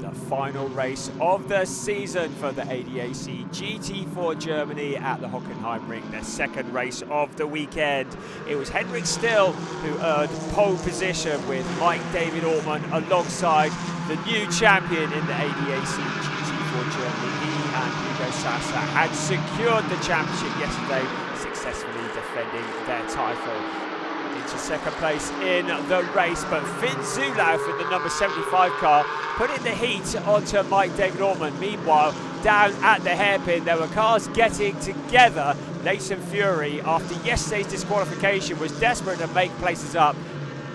the final race of the season for the ADAC GT4 Germany at the Hockenheimring, the second race of the weekend. It was Henrik Still who earned pole position with Mike David Ortmann alongside the new champion in the ADAC GT4 Germany. He and Hugo Sasa had secured the championship yesterday, successfully defending their title. To second place in the race, but Finn Zulauf in the number 75 car put in the heat onto Mike David Ortmann. Meanwhile, down at the hairpin, there were cars getting together. Nathan Fury, after yesterday's disqualification, was desperate to make places up,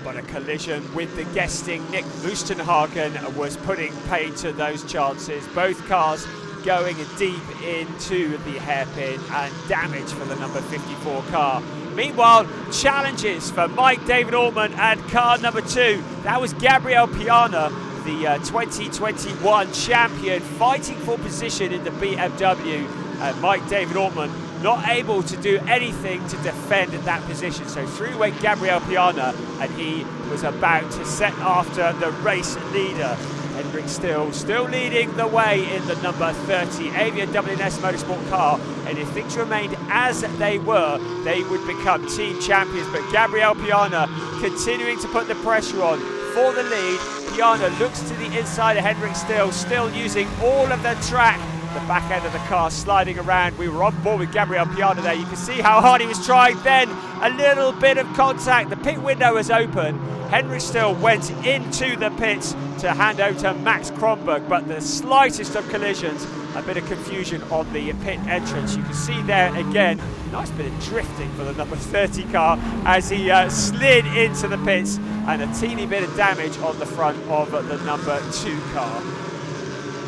but a collision with the guesting Nick Wustenhagen was putting paid to those chances. Both cars going deep into the hairpin and damage for the number 54 car. Meanwhile, challenges for Mike David Ortmann and car number 2. That was Gabriel Piana, the 2021 champion, fighting for position in the BMW. And Mike David Ortmann not able to do anything to defend that position. So through went Gabriel Piana, and he was about to set after the race leader. Henrik still leading the way in the number 30 ADAC Motorsport car, and if things remained as they were, they would become team champions. But Gabriel Piana continuing to put the pressure on for the lead. Piana looks to the inside of Henrik still using all of the track. The back end of the car sliding around. We were on board with Gabriel Piana there. You can see how hard he was trying. Then a little bit of contact. The pit window was open. Henrik Still went into the pits to hand over to Max Kronberg, but the slightest of collisions, a bit of confusion on the pit entrance. You can see there again, nice bit of drifting for the number 30 car as he slid into the pits, and a teeny bit of damage on the front of the number 2 car.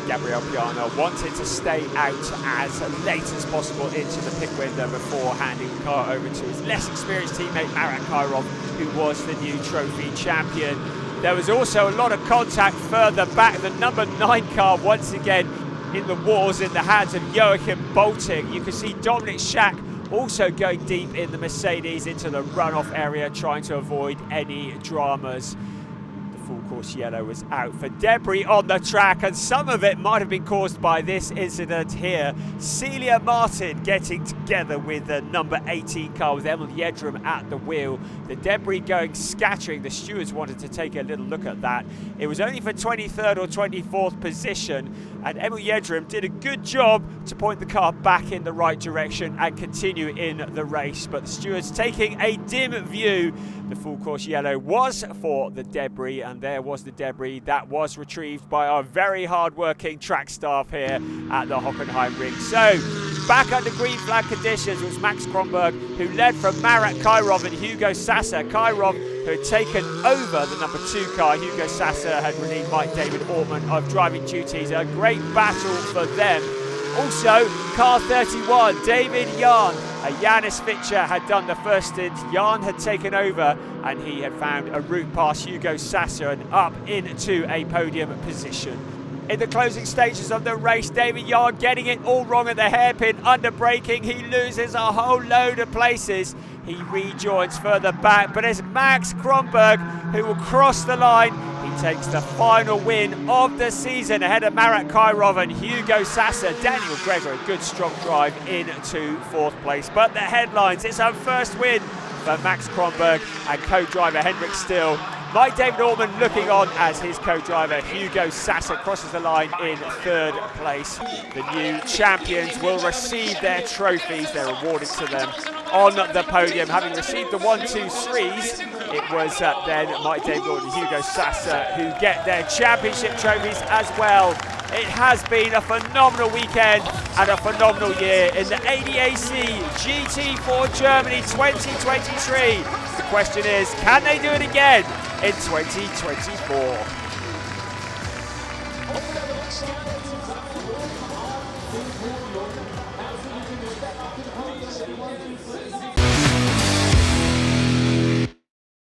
Gabriel Piana wanted to stay out as late as possible into the pit window before handing the car over to his less experienced teammate Marat Kairov, who was the new trophy champion. There was also a lot of contact further back. The number 9 car once again in the wars in the hands of Joachim Bolting. You can see Dominic Schack also going deep in the Mercedes into the runoff area, trying to avoid any dramas. Full course yellow was out for debris on the track, and some of it might have been caused by this incident here. Celia Martin getting together with the number 18 car with Emil Yedrum at the wheel. The debris going scattering. The stewards wanted to take a little look at that. It was only for 23rd or 24th position, and Emil Yedrum did a good job to point the car back in the right direction and continue in the race. But the stewards taking a dim view. The full course yellow was for the debris, and there was the debris that was retrieved by our very hard-working track staff here at the Hockenheimring. So, back under green flag conditions was Max Kronberg, who led from Marat Kairov and Hugo Sasa. Kairov, who had taken over the number 2 car. Hugo Sasa had relieved Mike David Ortmann of driving duties. A great battle for them. Also, car 31, David Jahn. Janis Fitcher had done the first stint. Jahn had taken over, and he had found a route past Hugo Sasa and up into a podium position. In the closing stages of the race, David Jahn getting it all wrong at the hairpin, under braking. He loses a whole load of places. He rejoins further back, but it's Max Kronberg who will cross the line. He takes the final win of the season ahead of Marat Kairov and Hugo Sasa. Daniel Gregor, a good strong drive into 4th place. But the headlines, it's our first win for Max Kronberg and co-driver Henrik Still. Mike David Ortmann looking on as his co-driver Hugo Sasa crosses the line in 3rd place. The new champions will receive their trophies. They're awarded to them on the podium. Having received the 1, 2, 3s, it was then Mike David Ortmann and Hugo Sasa who get their championship trophies as well. It has been a phenomenal weekend and a phenomenal year in the ADAC GT4 Germany 2023. The question is, can they do it again in 2024?